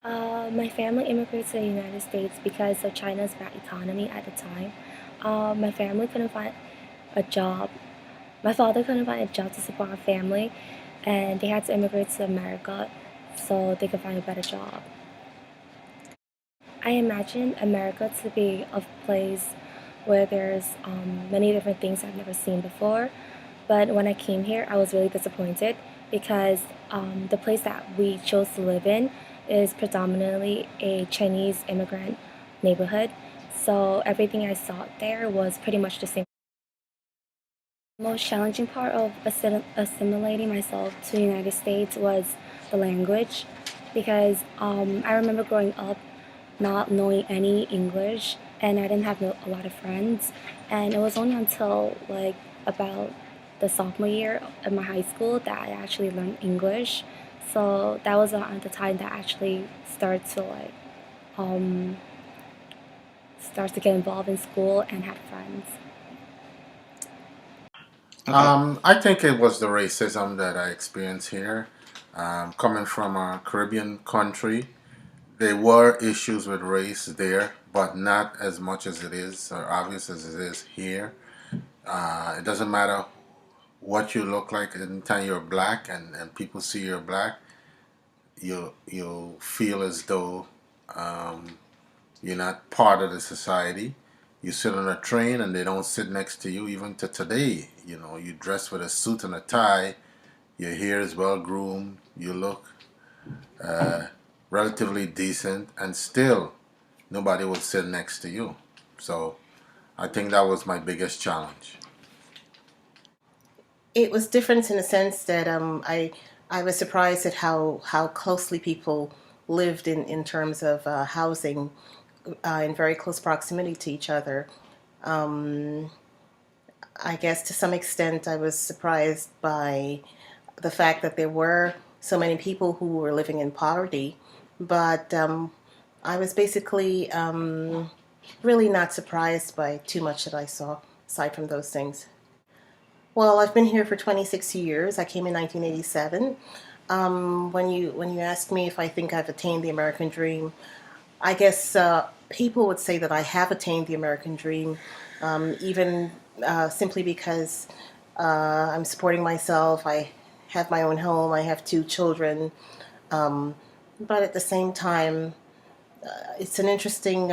My family immigrated to the United States because of China's bad economy at the time. My family couldn't find a job. My father couldn't find a job to support our family, and they had to immigrate to America so they could find a better job. I imagine America to be a place where there's many different things I've never seen before. But when I came here, I was really disappointed because the place that we chose to live in is predominantly a Chinese immigrant neighborhood. So everything I saw there was pretty much the same. The most challenging part of assimilating myself to the United States was the language because I remember growing up not knowing any English and I didn't have a lot of friends. And it was only until like about the sophomore year of my high school that I actually learned English. So that was around the time that I actually started to um, start to get involved in school and have friends. Okay. I think it was the racism that I experienced here. Coming from a Caribbean country, there were issues with race there, but not as much as it is, or obvious as it is here. It doesn't matter what you look like, anytime you're black and people see you're black, you feel as though um, you're not part of the society. You sit on a train and they don't sit next to you. Even to today, you dress with a suit and a tie. Your hair is well groomed. You look uh, relatively decent, and still nobody will sit next to you. So I think that was my biggest challenge. It was different in the sense that I was surprised at how closely people lived in terms of housing in very close proximity to each other. Um, I guess to some extent I was surprised by the fact that there were so many people who were living in poverty, but I was basically really not surprised by too much that I saw aside from those things. Well, I've been here for 26 years. I came in 1987. When you ask me if I think I've attained the American dream, I guess people would say that I have attained the American dream, even simply because I'm supporting myself. I have my own home. I have two children. Um, but at the same time, it's an interesting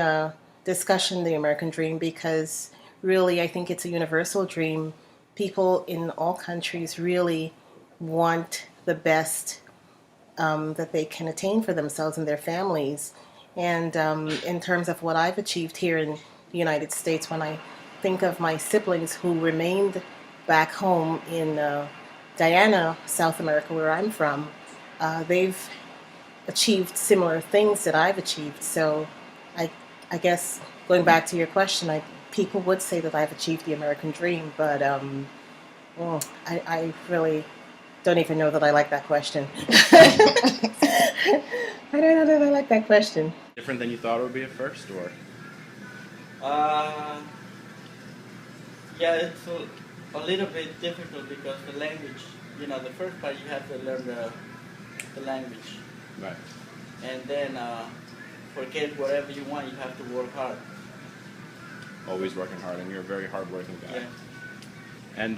discussion, the American dream, because really I think it's a universal dream. People in all countries really want the best that they can attain for themselves and their families. And in terms of what I've achieved here in the United States, when I think of my siblings who remained back home in Guyana, South America, where I'm from, they've achieved similar things that I've achieved. So I, I guess going back to your question, people would say that I've achieved the American dream, but I really don't even know that I like that question. I don't know that I like that question. Different than you thought it would be at first, or Uh, yeah, it's a little bit difficult because the language, the first part you have to learn the language. right? And then forget whatever you want, you have to work hard. Always working hard, and you're a very hardworking guy. Yeah. And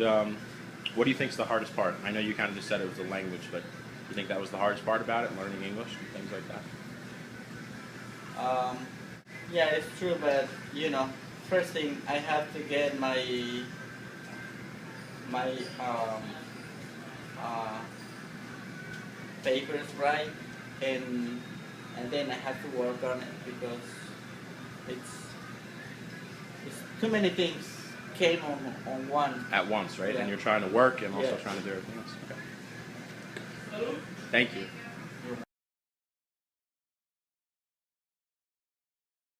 what do you think's the hardest part? I know you kind of just said it was the language, but you think that was the hardest part about it, learning English and things like that? Um, yeah, it's true, but first thing I have to get my uh, papers right, and then I have to work on it because it's it's too many things came on one. At once, right? Yeah. And you're trying to work and also Yeah. trying to do everything else. Okay. Thank you.